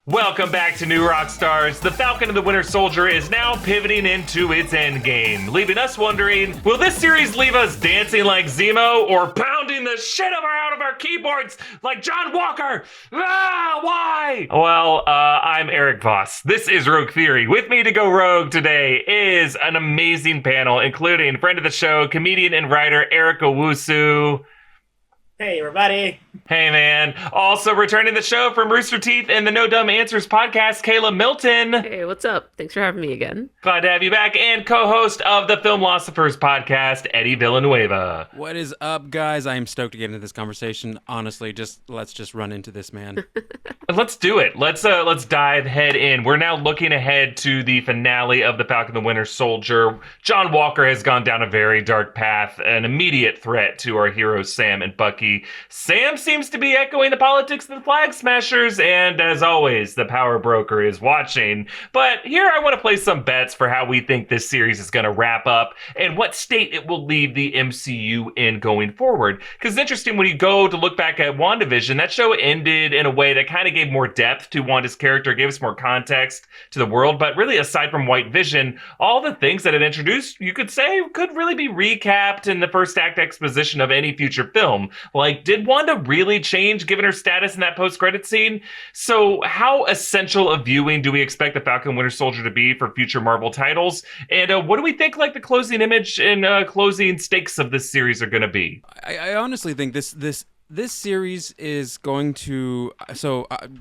Welcome back to New Rockstars. The Falcon and the Winter Soldier is now pivoting into its endgame, leaving us wondering, will this series leave us dancing like Zemo or pounding the shit out of our keyboards like John Walker? Why? Well, I'm Erik Voss. This is Rogue Theory. With me to go rogue today is an amazing panel, including friend of the show, comedian and writer Eric Owusu. Hey, everybody. Hey, man. Also returning the show from Rooster Teeth and the No Dumb Answers podcast, Kayla Milton. Hey, what's up? Thanks for having me again. Glad to have you back. And co-host of the Filmlosophers podcast, Eddie Villanueva. What is up, guys? I am stoked to get into this conversation. Honestly, let's just run into this, man. Let's do it. Let's dive head in. We're now looking ahead to the finale of The Falcon and the Winter Soldier. John Walker has gone down a very dark path, an immediate threat to our heroes Sam and Bucky. Sam seems to be echoing the politics of the Flag Smashers, and as always, the power broker is watching. But here I want to place some bets for how we think this series is going to wrap up and what state it will leave the MCU in going forward. Because it's interesting when you go to look back at WandaVision, that show ended in a way that kind of gave more depth to Wanda's character, gave us more context to the world. But really, aside from White Vision, all the things that it introduced, you could say, could really be recapped in the first act exposition of any future film. Like, did Wanda really change given her status in that post-credit scene? So how essential a viewing do we expect the Falcon Winter Soldier to be for future Marvel titles? And what do we think like the closing image and closing stakes of this series are going to be? I honestly think this series is going to,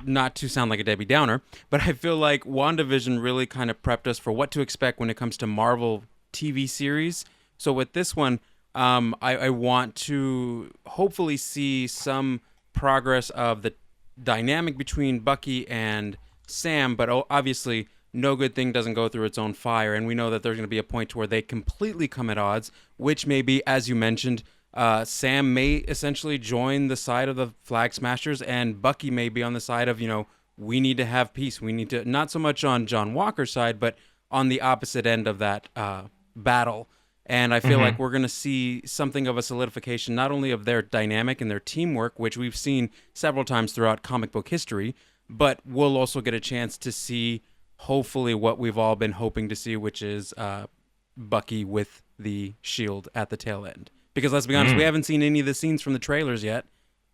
not to sound like a Debbie Downer, but I feel like WandaVision really kind of prepped us for what to expect when it comes to Marvel TV series. So with this one, I want to hopefully see some progress of the dynamic between Bucky and Sam, but obviously no good thing doesn't go through its own fire, and we know that there's going to be a point to where they completely come at odds, which may be, as you mentioned, Sam may essentially join the side of the Flag Smashers, and Bucky may be on the side of, we need to have peace. We need to, not so much on John Walker's side, but on the opposite end of that battle. And I feel like we're going to see something of a solidification, not only of their dynamic and their teamwork, which we've seen several times throughout comic book history, but we'll also get a chance to see, hopefully, what we've all been hoping to see, which is Bucky with the shield at the tail end. Because let's be honest, we haven't seen any of the scenes from the trailers yet.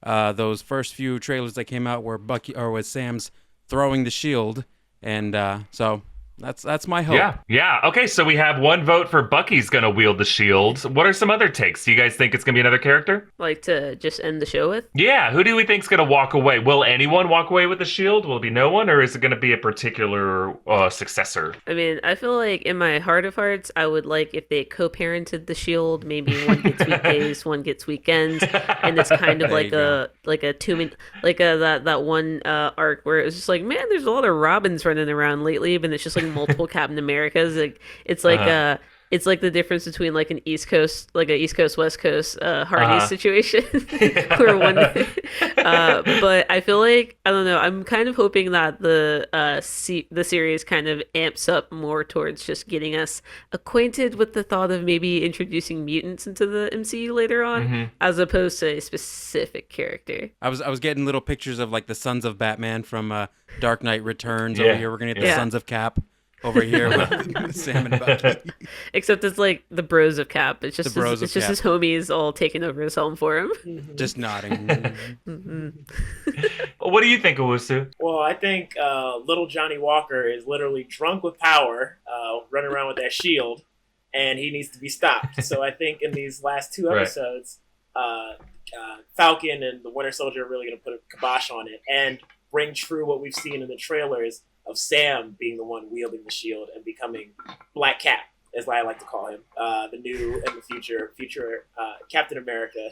Those first few trailers that came out where Sam's throwing the shield, and so that's my hope. Yeah. Okay, so we have one vote for Bucky's gonna wield the shield. What are some other takes? Do you guys think it's gonna be another character? Like to just end the show with? Yeah, who do we think's gonna walk away? Will anyone walk away with the shield? Will it be no one, or is it gonna be a particular successor? I mean, I feel like in my heart of hearts, I would like if they co-parented the shield. Maybe one gets weekdays, one gets weekends, and it's kind of like a 2 minute, that one arc where it was just like, man, there's a lot of Robins running around lately, but it's just like multiple Captain Americas. It's like the difference between like an East Coast West Coast Hardy situation where one but I feel like, I don't know, I'm kind of hoping that the series kind of amps up more towards just getting us acquainted with the thought of maybe introducing mutants into the MCU later on, as opposed to a specific character. I was getting little pictures of like the Sons of Batman from Dark Knight Returns. Over here we're gonna get the Sons of Cap over here with Sam and Bucky. Except it's like the bros of Cap. It's just his homies all taking over his home for him. Just nodding. What do you think, Owusu? Well, I think little Johnny Walker is literally drunk with power, running around with that shield, and he needs to be stopped. So I think in these last two episodes, Falcon and the Winter Soldier are really going to put a kibosh on it and bring true what we've seen in the trailers of Sam being the one wielding the shield and becoming Black Cap, as I like to call him, the new and the future Captain America.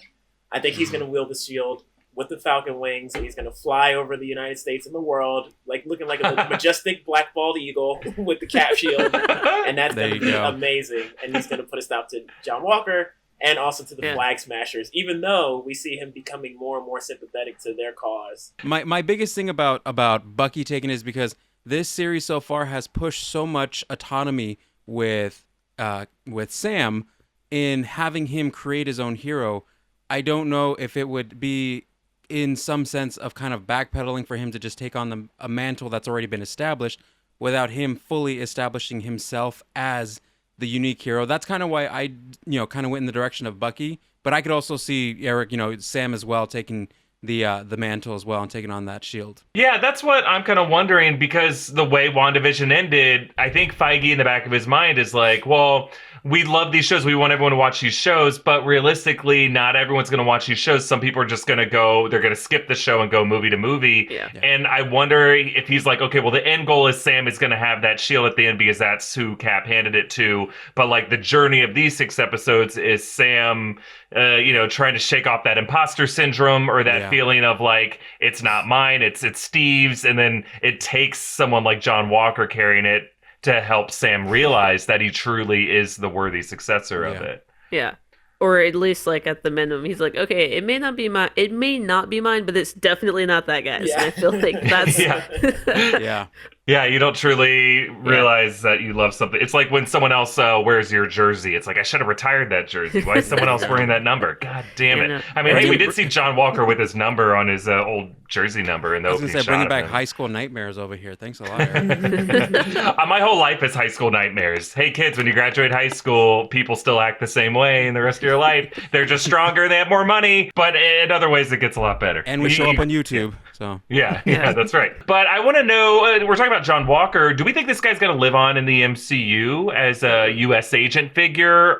I think he's going to wield the shield with the Falcon wings, and he's going to fly over the United States and the world, like looking like a majestic black bald eagle with the Cap shield, and that's going to be amazing. And he's going to put a stop to John Walker and also to the Flag Smashers, even though we see him becoming more and more sympathetic to their cause. My biggest thing about Bucky taking is because this series so far has pushed so much autonomy with Sam in having him create his own hero. I don't know if it would be in some sense of kind of backpedaling for him to just take on a mantle that's already been established without him fully establishing himself as the unique hero. That's kind of why I, kind of went in the direction of Bucky, but I could also see Erik, Sam as well taking the mantle as well and taking on that shield. Yeah, that's what I'm kind of wondering, because the way WandaVision ended, I think Feige in the back of his mind is like, well, we love these shows. We want everyone to watch these shows, but realistically, not everyone's going to watch these shows. Some people are just going to they're going to skip the show and go movie to movie. Yeah. And I wonder if he's like, okay, well, the end goal is Sam is going to have that shield at the end because that's who Cap handed it to. But like the journey of these 6 episodes is Sam, trying to shake off that imposter syndrome or that feeling of like, it's not mine, it's Steve's. And then it takes someone like John Walker carrying it to help Sam realize that he truly is the worthy successor of it. Yeah. Or at least, like, at the minimum, he's like, okay, it may not be mine, but it's definitely not that guy's. Yeah. And I feel like that's... Yeah. Yeah, you don't truly realize that you love something. It's like when someone else wears your jersey. It's like, I should have retired that jersey. Why is someone else wearing that number? God damn it. Yeah, I mean, hey, we did see John Walker with his number on his old jersey number in the opening shot. Bringing back high school nightmares over here. Thanks a lot, Erik. My whole life is high school nightmares. Hey, kids, when you graduate high school, people still act the same way in the rest of your life. They're just stronger, they have more money, but in other ways, it gets a lot better. And we show up on YouTube, so... Yeah, that's right. But I want to know, we're talking about John Walker. Do we think this guy's going to live on in the MCU as a U.S. agent figure?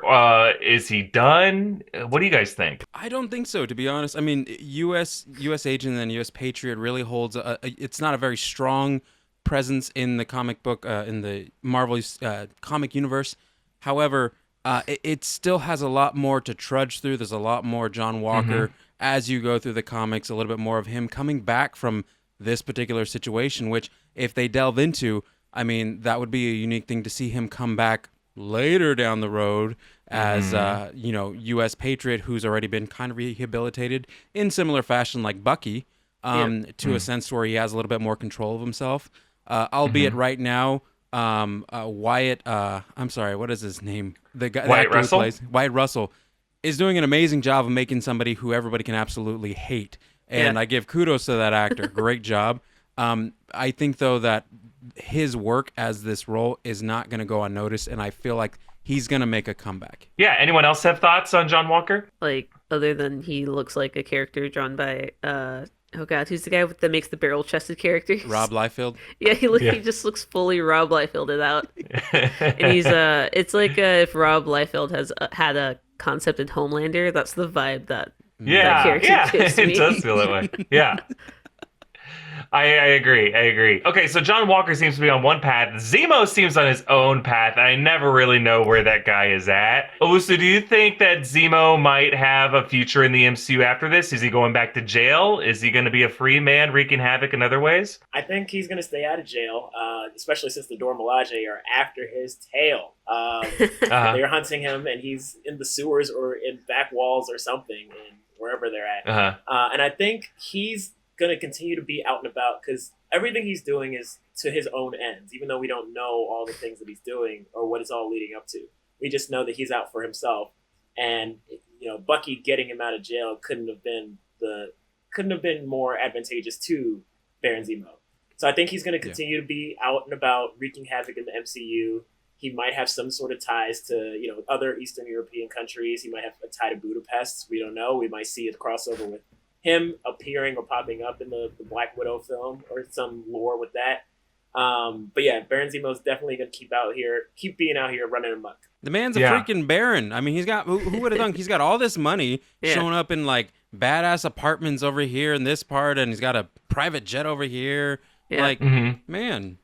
Is he done? What do you guys think? I don't think so, to be honest. I mean, U.S. agent and U.S. Patriot really holds it's not a very strong presence in the comic book, in the Marvel comic universe. However, it still has a lot more to trudge through. There's a lot more John Walker as you go through the comics, a little bit more of him coming back from this particular situation, which if they delve into, I mean, that would be a unique thing to see him come back later down the road as, U.S. Patriot, who's already been kind of rehabilitated in similar fashion like Bucky, to a sense where he has a little bit more control of himself. Albeit right now, Wyatt, I'm sorry, what is his name? The guy Wyatt Russell is doing an amazing job of making somebody who everybody can absolutely hate. And I give kudos to that actor. Great job. I think, though, that his work as this role is not going to go unnoticed, and I feel like he's going to make a comeback. Yeah, anyone else have thoughts on John Walker? Like, other than he looks like a character drawn by, who's the guy that makes the barrel-chested characters? Rob Liefeld? Yeah, he just looks fully Rob Liefelded out. And he's, it's like if Rob Liefeld has had a concept in Homelander, that's the vibe that character gives me. It does feel that way. Yeah. I agree. Okay, so John Walker seems to be on one path. Zemo seems on his own path. I never really know where that guy is at. Owusu, do you think that Zemo might have a future in the MCU after this? Is he going back to jail? Is he going to be a free man wreaking havoc in other ways? I think he's going to stay out of jail, especially since the Dora Milaje are after his tail. They're hunting him, and he's in the sewers or in back walls or something, and wherever they're at. And I think he's going to continue to be out and about because everything he's doing is to his own ends, even though we don't know all the things that he's doing or what it's all leading up to. We just know that he's out for himself, and Bucky getting him out of jail couldn't have been more advantageous to Baron Zemo. So I think he's going to continue to be out and about wreaking havoc in the MCU. He might have some sort of ties to other Eastern European countries. He might have a tie to Budapest. We don't know. We might see a crossover with him appearing or popping up in the Black Widow film or some lore with that. But yeah, Baron Zemo's definitely going to keep being out here running amok. The man's a freaking Baron. I mean, he's got, who would have thunk? He's got all this money showing up in like badass apartments over here in this part, and he's got a private jet over here. Yeah. Like, man,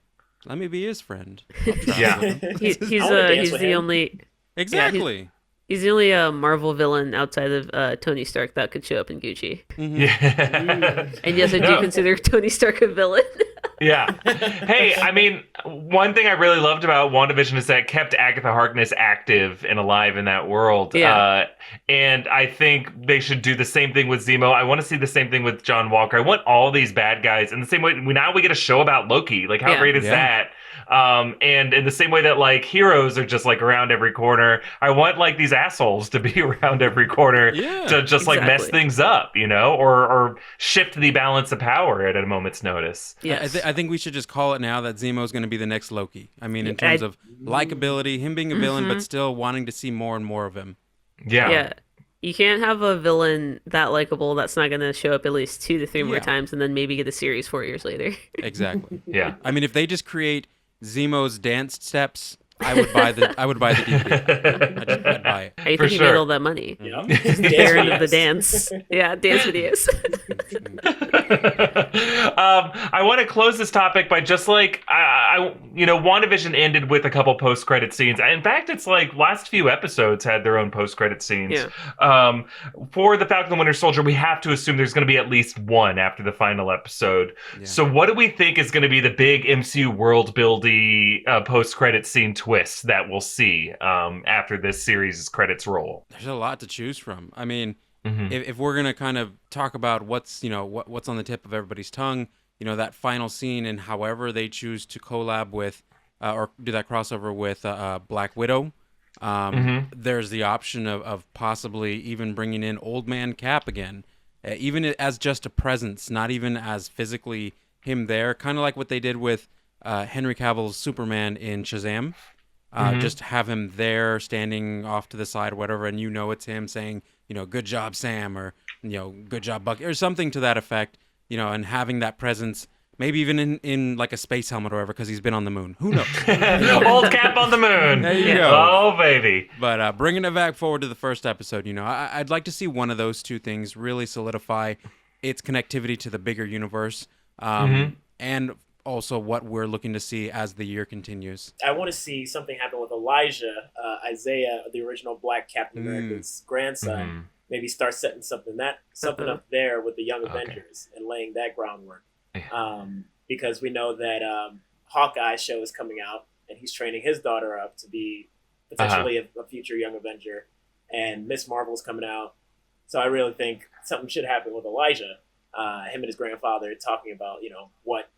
let me be his friend. He's the only... Exactly. Yeah, he's the only Marvel villain outside of Tony Stark that could show up in Gucci. And yes, I do consider Tony Stark a villain. Yeah. Hey, I mean, one thing I really loved about WandaVision is that it kept Agatha Harkness active and alive in that world. Yeah. And I think they should do the same thing with Zemo. I want to see the same thing with John Walker. I want all these bad guys in the same way. Now we get a show about Loki. Like, how great is that? And in the same way that like heroes are just like around every corner, I want like these assholes to be around every corner to just like mess things up, you know, or shift the balance of power at a moment's notice. Yes. I think we should just call it now that Zemo is going to be the next Loki. I mean, in terms of likability, him being a villain, but still wanting to see more and more of him. Yeah. You can't have a villain that likable that's not going to show up at least 2 to 3 more times and then maybe get a series 4 years later. Exactly. Yeah. I mean, if they just create Zemo's dance steps, I would buy the DVD. I'd buy it. How do you think he made all that money? Baron of the dance. Yeah, dance videos. I want to close this topic by just like WandaVision ended with a couple post-credit scenes. In fact, it's like last few episodes had their own post-credit scenes. Yeah. For the Falcon and the Winter Soldier, we have to assume there's going to be at least one after the final episode. Yeah. So what do we think is going to be the big MCU world-building post-credit scene twist that we'll see after this series' credits roll? There's a lot to choose from. I mean, if we're gonna kind of talk about what's on the tip of everybody's tongue, that final scene and however they choose to collab with or do that crossover with Black Widow, there's the option of possibly even bringing in Old Man Cap again, even as just a presence, not even as physically him there, kind of like what they did with Henry Cavill's Superman in Shazam. Just have him there standing off to the side or whatever, and it's him saying, good job, Sam, or, good job, Bucky, or something to that effect, and having that presence, maybe even in like a space helmet or whatever, because he's been on the moon. Who knows? Old Cap on the moon. There you go. Oh, baby. But bringing it back forward to the first episode, I'd like to see one of those two things really solidify its connectivity to the bigger universe, and also what we're looking to see as the year continues. I want to see something happen with Elijah, Isaiah, the original Black Captain America's grandson. Maybe start setting something up there with the Young Avengers and laying that groundwork. Because we know that Hawkeye's show is coming out, and he's training his daughter up to be potentially a future Young Avenger, and Miss Marvel's coming out. So I really think something should happen with Elijah, him and his grandfather talking about what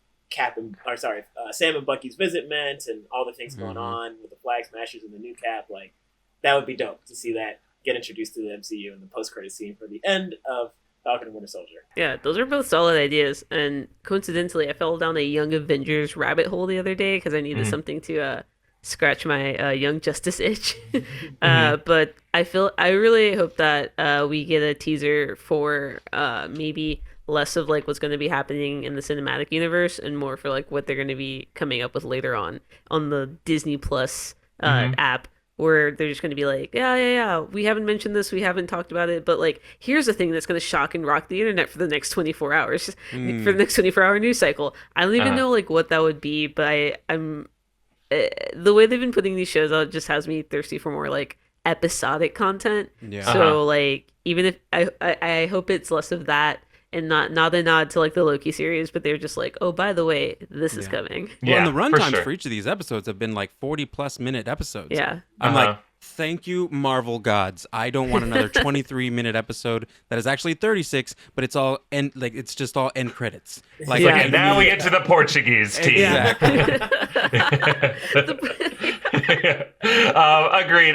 Sam and Bucky's visit meant, and all the things going on with the Flag Smashers and the new Cap. Like, that would be dope to see that get introduced to the MCU in the post-credit scene for the end of Falcon and Winter Soldier. Yeah, those are both solid ideas. And coincidentally, I fell down a Young Avengers rabbit hole the other day because I needed something to scratch my Young Justice itch. But I really hope that we get a teaser for maybe less of like what's going to be happening in the cinematic universe and more for like what they're going to be coming up with later on the Disney Plus app, where they're just going to be like, we haven't mentioned this, we haven't talked about it, but like here's a thing that's going to shock and rock the internet for the next 24 hours, for the next 24-hour news cycle. I don't even know like what that would be, but I'm the way they've been putting these shows out just has me thirsty for more like episodic content. So like even if I hope it's less of that and not a nod to like the Loki series, but they're just like, oh, by the way, this is coming. Well, and the runtimes for each of these episodes have been like 40+ minute episodes. Yeah. I'm like, thank you, Marvel gods. I don't want another 23-minute episode that is actually 36, but it's all it's just all end credits. Like, and now we get to the Portuguese team. Exactly.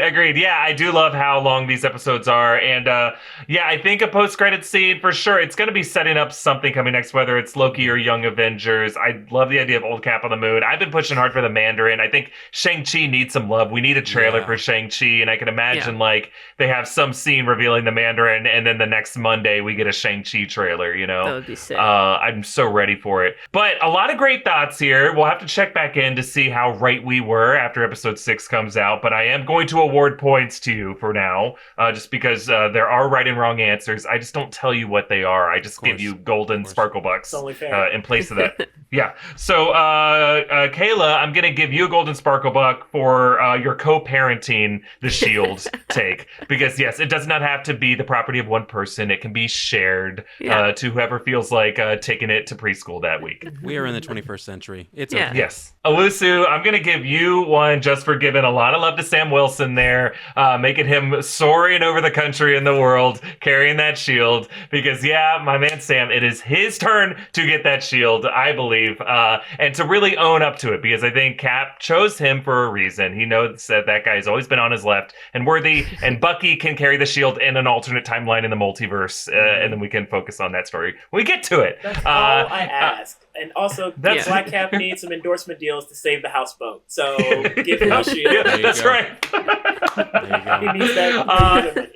Agreed. Yeah, I do love how long these episodes are, and I think a post-credit scene for sure. It's going to be setting up something coming next, whether it's Loki or Young Avengers. I love the idea of Old Cap on the moon. I've been pushing hard for the Mandarin. I think Shang-Chi needs some love. We need a trailer for Shang-Chi, and I can imagine like they have some scene revealing the Mandarin, and then the next Monday we get a Shang-Chi trailer. That would be sick. I'm so ready for it. But a lot of great thoughts here. We'll have to check back in to see how right we were after episode 6 comes out. But I am going to award points to you for now, just because there are right and wrong answers. I just don't tell you what they are. I just give you golden sparkle bucks in place of that. Yeah. So, Kayla, I'm going to give you a golden sparkle buck for your co-parenting the Shield take. Because, yes, it does not have to be the property of one person. It can be shared to whoever feels like taking it to preschool that week. We are in the 21st century. It's okay. Yes. Owusu, I'm going to give you one just us for giving a lot of love to Sam Wilson there, making him soaring over the country and the world, carrying that shield. Because, yeah, my man Sam, it is his turn to get that shield, I believe, and to really own up to it. Because I think Cap chose him for a reason. He knows that guy has always been on his left and worthy, and Bucky can carry the shield in an alternate timeline in the multiverse, and then we can focus on that story when we get to it. That's all I ask. And also, Black Cap needs some endorsement deals to save the houseboat. So give him a shield. Yeah, that's right. He needs that.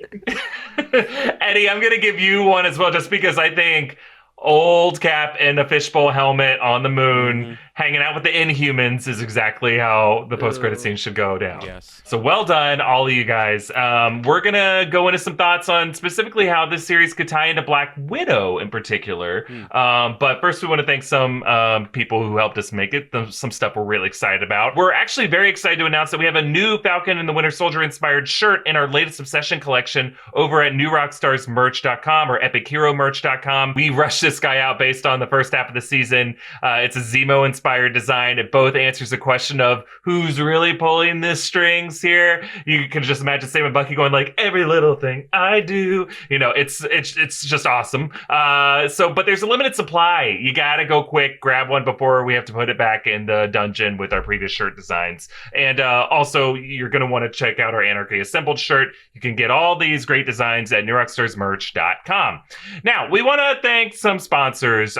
Eddie, I'm going to give you one as well, just because I think old Cap in a fishbowl helmet on the moon, hanging out with the Inhumans is exactly how the post-credit scene should go down. Yes. So well done, all of you guys. We're going to go into some thoughts on specifically how this series could tie into Black Widow in particular. But first, we want to thank some people who helped us make it, some stuff we're really excited about. We're actually very excited to announce that we have a new Falcon and the Winter Soldier inspired shirt in our latest Obsession collection over at newrockstarsmerch.com or epicheromerch.com. We rushed this guy out based on the first half of the season. It's a Zemo inspired design. It both answers the question of who's really pulling the strings here. You can just imagine Sam and Bucky going like, every little thing I do. You know, it's just awesome. But there's a limited supply. You gotta go quick, grab one before we have to put it back in the dungeon with our previous shirt designs. And also, you're gonna want to check out our Anarchy Assembled shirt. You can get all these great designs at newrockstarsmerch.com. Now, we want to thank some sponsors.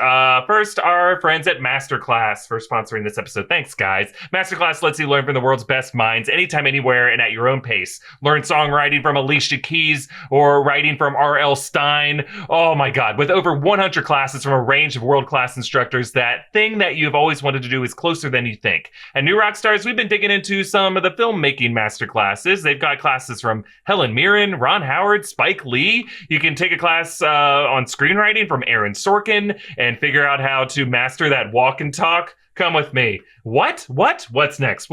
First, our friends at Masterclass for sponsoring this episode. Thanks, guys. Masterclass lets you learn from the world's best minds anytime, anywhere, and at your own pace. Learn songwriting from Alicia Keys or writing from R.L. Stine. Oh my God. With over 100 classes from a range of world-class instructors, that thing that you've always wanted to do is closer than you think. At New Rockstars, we've been digging into some of the filmmaking masterclasses. They've got classes from Helen Mirren, Ron Howard, Spike Lee. You can take a class on screenwriting from Aaron Sorkin and figure out how to master that walk and talk. Come with me. What? What's next?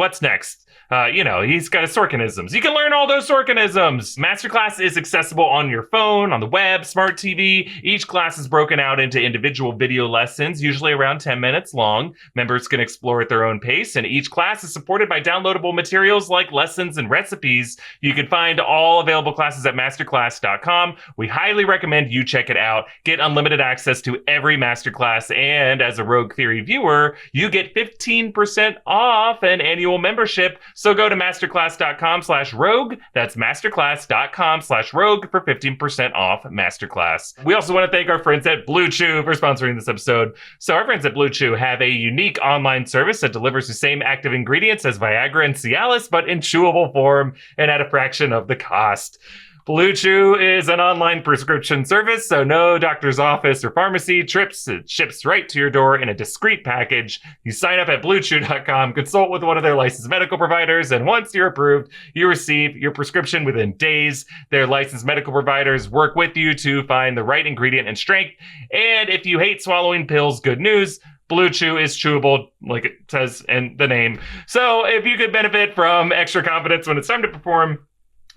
He's got his Sorkinisms. You can learn all those Sorkinisms. Masterclass is accessible on your phone, on the web, smart TV. Each class is broken out into individual video lessons, usually around 10 minutes long. Members can explore at their own pace, and each class is supported by downloadable materials like lessons and recipes. You can find all available classes at masterclass.com. We highly recommend you check it out. Get unlimited access to every masterclass, and as a Rogue Theory viewer, you get 15% off an annual membership. So go to masterclass.com/rogue. That's masterclass.com/rogue for 15% off Masterclass. We also want to thank our friends at BlueChew for sponsoring this episode. So our friends at BlueChew have a unique online service that delivers the same active ingredients as Viagra and Cialis, but in chewable form and at a fraction of the cost. BlueChew is an online prescription service, so no doctor's office or pharmacy trips. It ships right to your door in a discreet package. You sign up at BlueChew.com, consult with one of their licensed medical providers, and once you're approved, you receive your prescription within days. Their licensed medical providers work with you to find the right ingredient and strength. And if you hate swallowing pills, good news. BlueChew is chewable, like it says in the name. So if you could benefit from extra confidence when it's time to perform,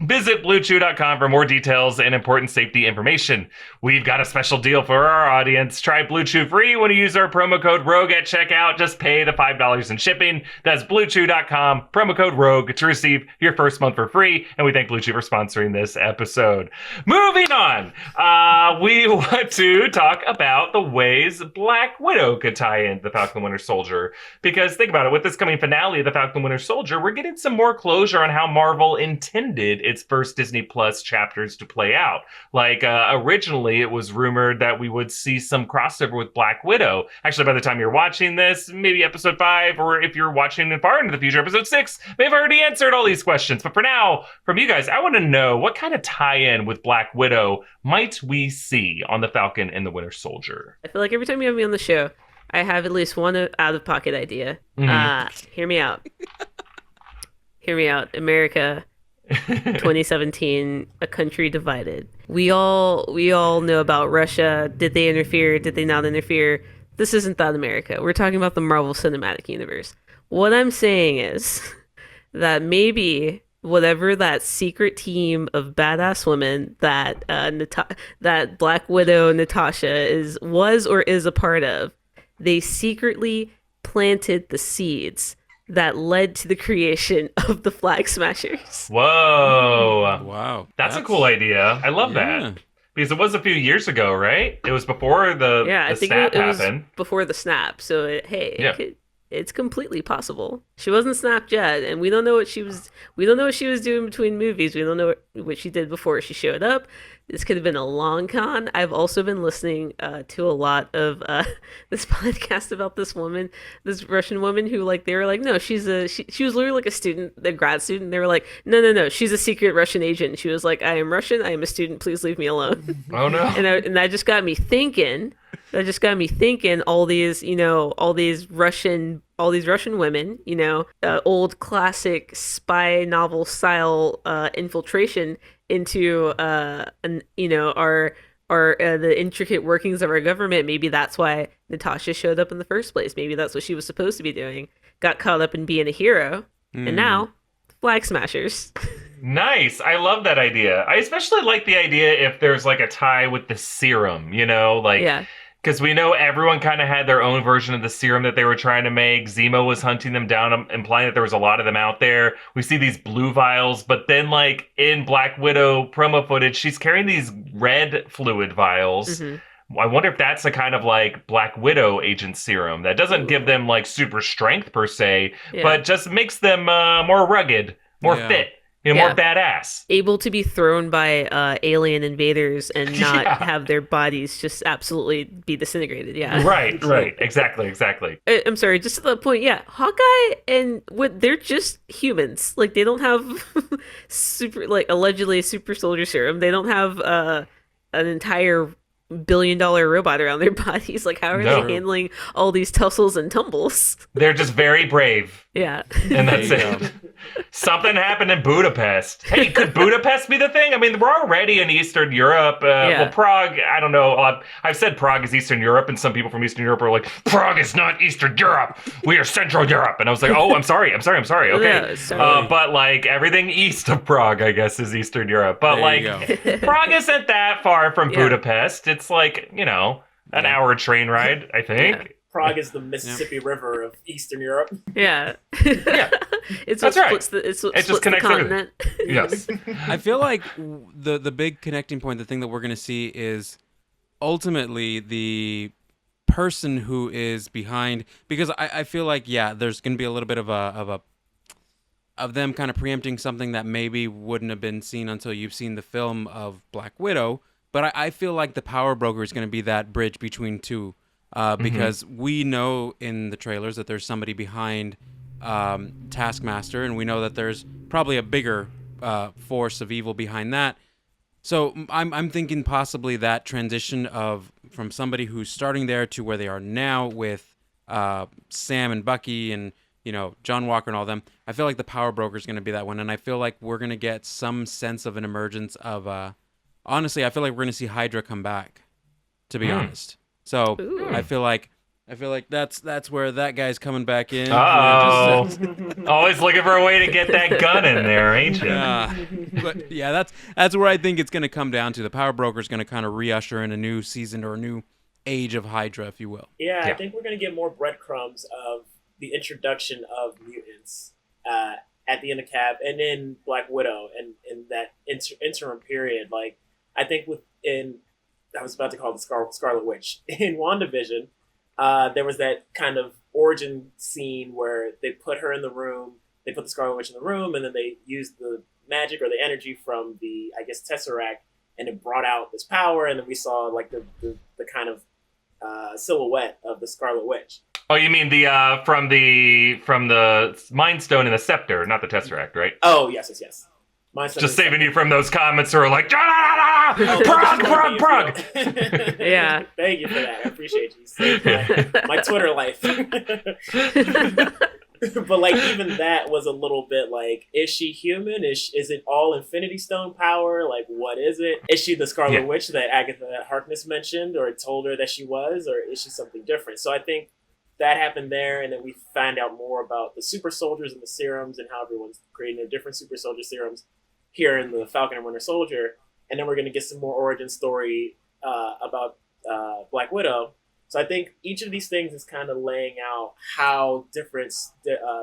visit BlueChew.com for more details and important safety information. We've got a special deal for our audience. Try BlueChew free when you use our promo code ROGUE at checkout. Just pay the $5 in shipping. That's BlueChew.com, promo code ROGUE to receive your first month for free. And we thank BlueChew for sponsoring this episode. Moving on, we want to talk about the ways Black Widow could tie into the Falcon Winter Soldier. Because think about it, with this coming finale of the Falcon Winter Soldier, we're getting some more closure on how Marvel intended its first Disney Plus chapters to play out. Like originally it was rumored that we would see some crossover with Black Widow. Actually, by the time you're watching this, maybe episode 5, or if you're watching far into the future, episode 6 may have already answered all these questions. But for now, from you guys, I want to know what kind of tie-in with Black Widow might we see on the Falcon and the Winter Soldier? I feel like every time you have me on the show, I have at least one out-of-pocket idea. Hear me out. Hear me out. America 2017, a country divided. We all know about Russia. Did they interfere? Did they not interfere? This isn't that America. We're talking about the Marvel Cinematic Universe. What I'm saying is that maybe whatever that secret team of badass women that that Black Widow Natasha was or is a part of, they secretly planted the seeds that led to the creation of the Flag Smashers. Whoa. Wow. That's a cool idea. I love that. Because it was a few years ago, right? It was before the I think snap it was happened. before the snap. So it's completely possible. She wasn't snapped yet, and we don't know what she was. We don't know what she was doing between movies. We don't know what she did before she showed up. This could have been a long con. I've also been listening to a lot of this podcast about this woman, this Russian woman who they were like, no, she was literally like a student, a grad student. They were like, no, she's a secret Russian agent. She was like, I am Russian. I am a student. Please leave me alone. Oh no! And that just got me thinking. All these Russian women, old classic spy novel style infiltration into the intricate workings of our government. Maybe that's why Natasha showed up in the first place. Maybe that's what she was supposed to be doing. Got caught up in being a hero, and now Flag Smashers. Nice. I love that idea. I especially like the idea if there's a tie with the serum, because we know everyone kind of had their own version of the serum that they were trying to make. Zemo was hunting them down, implying that there was a lot of them out there. We see these blue vials, but then in Black Widow promo footage, she's carrying these red fluid vials. Mm-hmm. I wonder if that's a kind of Black Widow agent serum that doesn't give them super strength per se, but just makes them more rugged, more fit. More badass. Able to be thrown by alien invaders and not have their bodies just absolutely be disintegrated. Yeah. Right. Exactly. I'm sorry, just to that point, Hawkeye and they're just humans. They don't have allegedly super soldier serum. They don't have an entire billion-dollar robot around their bodies. How are they handling all these tussles and tumbles? They're just very brave. Yeah. And that's it. Something happened in Budapest. Hey, could Budapest be the thing? I mean, we're already in Eastern Europe. Well, Prague, I don't know. I've said Prague is Eastern Europe, and some people from Eastern Europe are like, Prague is not Eastern Europe. We are Central Europe. And I was like, oh, I'm sorry. Okay. Yeah, sorry. But everything east of Prague, I guess, is Eastern Europe. But Prague isn't that far from Budapest. It's an hour train ride, I think. Yeah. Prague is the Mississippi River of Eastern Europe. Yeah. It's what splits the connects continent. Yes. I feel like the big connecting point, the thing that we're going to see is ultimately the person who is behind, because I feel like, there's going to be a little bit of them kind of preempting something that maybe wouldn't have been seen until you've seen the film of Black Widow. But I feel like the power broker is going to be that bridge between two. Because we know in the trailers that there's somebody behind Taskmaster, and we know that there's probably a bigger force of evil behind that. So I'm thinking possibly that transition from somebody who's starting there to where they are now with Sam and Bucky and John Walker and all them. I feel like the power broker is going to be that one, and I feel like we're going to get some sense of an emergence of. Honestly, I feel like we're going to see Hydra come back. To be honest. So I feel like that's where that guy's coming back in. Always looking for a way to get that gun in there, ain't you? But that's where I think it's going to come down to. The power broker is going to kind of reusher in a new season or a new age of Hydra, if you will. Yeah, I think we're going to get more breadcrumbs of the introduction of mutants at the end of Cap and in Black Widow and in that interim period. I think I was about to call it the Scarlet Witch. In WandaVision, there was that kind of origin scene where they put her in the room, they put the Scarlet Witch in the room, and then they used the magic or the energy from the, I guess, Tesseract, and it brought out this power, and then we saw the kind of silhouette of the Scarlet Witch. Oh, you mean from the Mind Stone and the Scepter, not the Tesseract, right? Oh, yes. Just saving you from those comments who are like, Prague. Yeah. Thank you for that. I appreciate you. Saved my Twitter life. But even that was a little bit is she human? Is it all Infinity Stone power? What is it? Is she the Scarlet Witch that Agatha Harkness mentioned or told her that she was? Or is she something different? So I think that happened there, and then we find out more about the super soldiers and the serums and how everyone's creating their different super soldier serums here in the Falcon and Winter Soldier. And then we're going to get some more origin story about Black Widow. So I think each of these things is kind of laying out how different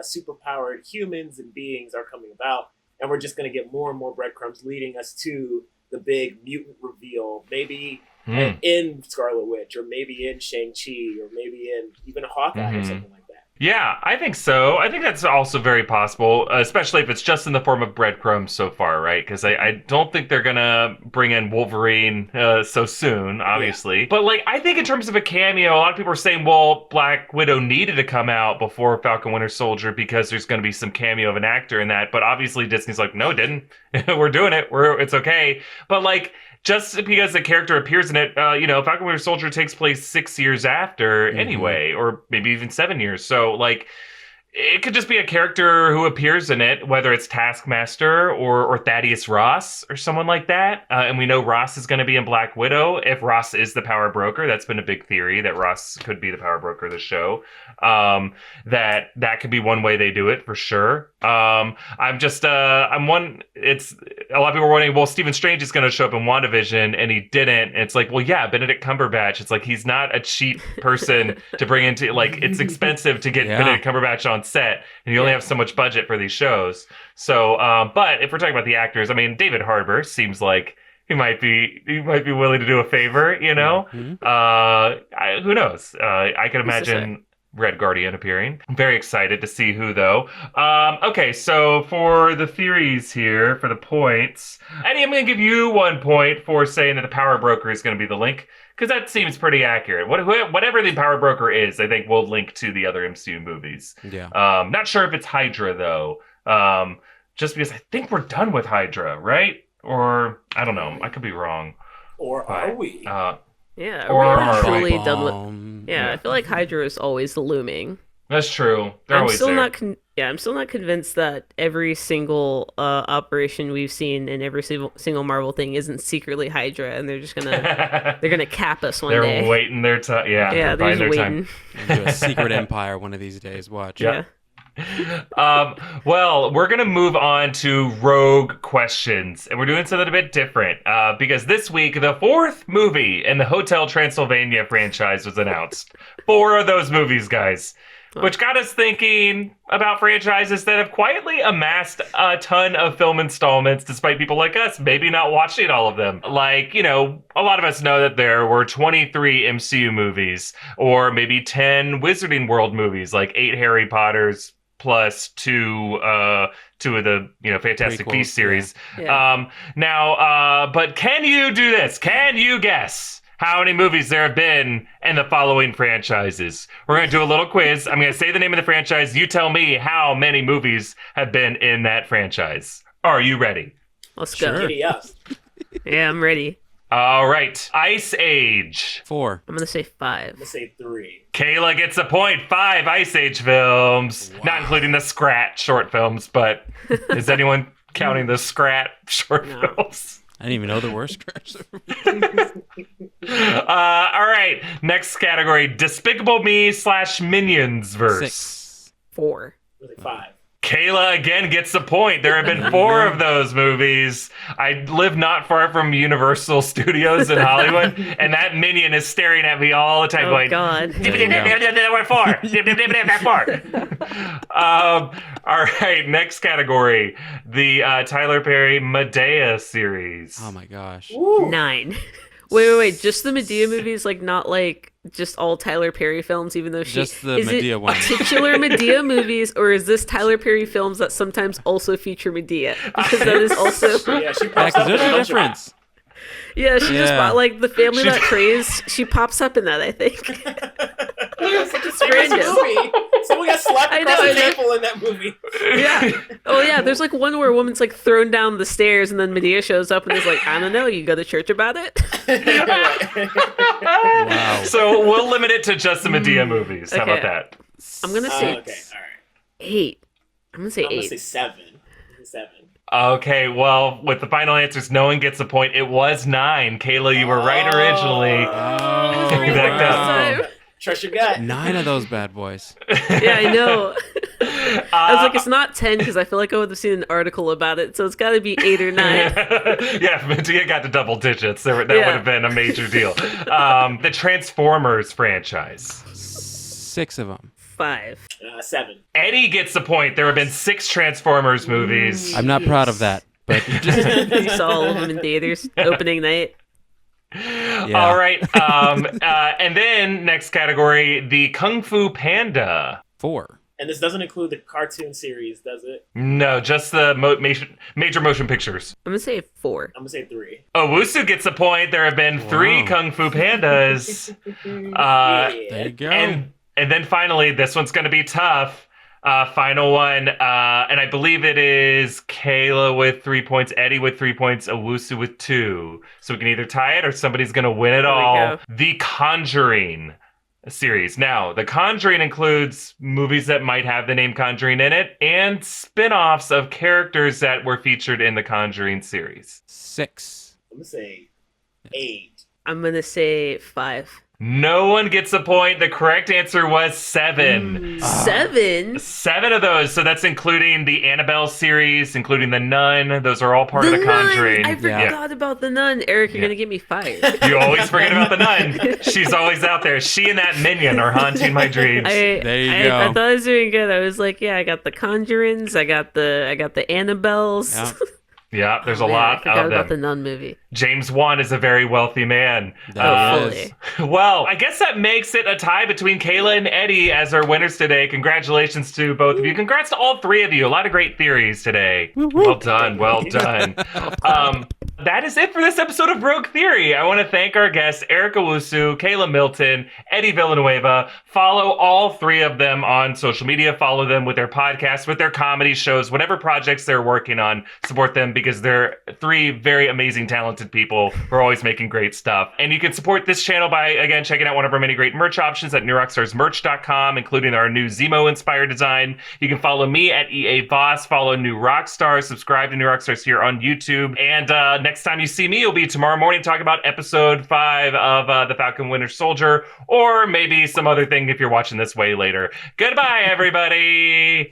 superpowered humans and beings are coming about. And we're just going to get more and more breadcrumbs leading us to the big mutant reveal, maybe in Scarlet Witch, or maybe in Shang-Chi, or maybe in even Hawkeye or something like that. Yeah, I think so. I think that's also very possible, especially if it's just in the form of breadcrumbs so far, right? Because I don't think they're going to bring in Wolverine so soon, obviously. Yeah. But, like, I think in terms of a cameo, a lot of people are saying, well, Black Widow needed to come out before Falcon Winter Soldier because there's going to be some cameo of an actor in that. But obviously Disney's like, no, it didn't. We're doing it. It's okay. But, like, just because the character appears in it, Falcon Winter Soldier takes place 6 years after anyway, or maybe even 7 years. So, like, it could just be a character who appears in it, whether it's Taskmaster or Thaddeus Ross or someone like that. And we know Ross is going to be in Black Widow. If Ross is the power broker, that's been a big theory that Ross could be the power broker of the show. That could be one way they do it for sure. It's a lot of people are wondering, well, Stephen Strange is going to show up in WandaVision and he didn't. And it's like, well, yeah, Benedict Cumberbatch. It's like, he's not a cheap person to bring into, like, it's expensive to get Benedict Cumberbatch on set, and you only have so much budget for these shows. So, but if we're talking about the actors, I mean, David Harbour seems like he might be willing to do a favor, you know? Who knows? I could imagine Red Guardian appearing. I'm very excited to see who, though. Okay, so for the theories here, for the points, Eddie, I'm going to give you 1 point for saying that the power broker is going to be the link, because that seems pretty accurate. Whatever the power broker is, I think will link to the other MCU movies. Yeah. Not sure if it's Hydra, though, just because I think we're done with Hydra, right? Or, I don't know. I could be wrong. Or are we? Yeah, are we truly done with... Yeah, I feel like Hydra is always looming. That's true. They're always there. I'm still not convinced that every single operation we've seen in every single Marvel thing isn't secretly Hydra, and they're just gonna cap us one day. They're waiting their time. Yeah, they're just waiting. Do a secret empire one of these days. Watch. Yeah. Well, we're going to move on to Rogue questions, and we're doing something a bit different because this week, the 4th movie in the Hotel Transylvania franchise was announced. 4 of those movies, guys, which got us thinking about franchises that have quietly amassed a ton of film installments, despite people like us maybe not watching all of them. Like, a lot of us know that there were 23 MCU movies, or maybe 10 Wizarding World movies, like 8 Harry Potters, plus 2 of the Fantastic Prequels, Beasts series. Yeah. But can you do this? Can you guess how many movies there have been in the following franchises? We're going to do a little quiz. I'm going to say the name of the franchise. You tell me how many movies have been in that franchise. Are you ready? Let's go. Sure. Giddy up. Yeah, I'm ready. All right. Ice Age. 4. I'm gonna say 5. I'm gonna say 3. Kayla gets a point. 5 Ice Age films. Wow. Not including the Scrat short films, but is anyone counting the Scrat short films? I didn't even know there were scratch. All right. Next category. Despicable Me / Minions verse. 6. 4. I'm gonna say 5. Kayla again gets a point. There have been 4 of those movies. I live not far from Universal Studios in Hollywood, and that minion is staring at me all the time going, God. We're 4. All right, next category. The Tyler Perry Medea series. Oh my gosh. Ooh. 9. Wait. Just the Medea movies, like not like just all Tyler Perry films, even though Just the is Medea it ones. titular Medea movies, or is this Tyler Perry films that sometimes also feeture Medea? Because that is also Yeah, she Yeah, pops 'cause up there's in a a bunch of- difference. yeah. She just Yeah. bought like the family that prays. She pops up in that, I think. It's a random. movie. Someone got slapped I across know, the I know. table in that movie. Yeah. Oh yeah. There's like one where a woman's like thrown down the stairs, and then Medea shows up and is like, I don't know. You go to church about it? Wow. So we'll limit it to just the Medea movies. How about Okay. that? I'm gonna say Okay, all right. 8. I'm gonna say I'm gonna 8. say 7. 7. Okay, well, with the final answers, no one gets a point. It was 9. Kayla, you were right originally. Oh, Back First up. time. Trust your gut. 9 of those bad boys. Yeah, I know. I was like, it's not 10 because I feel like I would have seen an article about it, so it's got to be 8 or 9. Yeah, if Medea got to double digits, that would have been a major deal. The Transformers franchise. 6 of them. 5. 7. Eddie gets the point. There have been 6 Transformers movies. I'm not proud of that, but just You saw all of them in theaters opening night. yeah. All right. And then next category, the Kung Fu Panda. 4. And this doesn't include the cartoon series, does it? No, just the major motion pictures. I'm going to say 4. I'm gonna say 3. Owusu gets a point. There have been 3 Kung Fu Pandas. There you go. And then finally, this one's going to be tough. Final one. And I believe it is Kayla with 3 points, Eddie with 3 points, Owusu with 2. So we can either tie it or somebody's going to win it all. The Conjuring series. Now, The Conjuring includes movies that might have the name Conjuring in it and spin-offs of characters that were featured in the Conjuring series. 6. I'm gonna say 8. I'm going to say 5. No one gets a point. The correct answer was 7. 7? 7 of those. So that's including the Annabelle series, including The Nun. Those are all part of The Conjuring. I forgot about The Nun. Eric, you're going to get me fired. You always forget about The Nun. She's always out there. She and that minion are haunting my dreams. There you go. I thought I was doing good. I was like, I got the Conjurings. I got the Annabelles. Yeah. Yeah, there's a lot I forgot of about the them. Nun movie. James Wan is a very wealthy man. Fully. Well, I guess that makes it a tie between Kayla and Eddie as our winners today. Congratulations to both of you. Congrats to all 3 of you. A lot of great theories today. Well done. Well done. That is it for this episode of Rogue Theory. I want to thank our guests, Erik Owusu, Kayla Milton, Eddie Villanueva. Follow all 3 of them on social media. Follow them with their podcasts, with their comedy shows, whatever projects they're working on. Support them because they're 3 very amazing, talented people who are always making great stuff. And you can support this channel by, again, checking out one of our many great merch options at newrockstarsmerch.com, including our new Zemo-inspired design. You can follow me at EA Voss. Follow New Rockstars. Subscribe to New Rockstars here on YouTube. And next time you see me, it'll be tomorrow morning talking about episode 5 of The Falcon Winter Soldier, or maybe some other thing if you're watching this way later. Goodbye, everybody!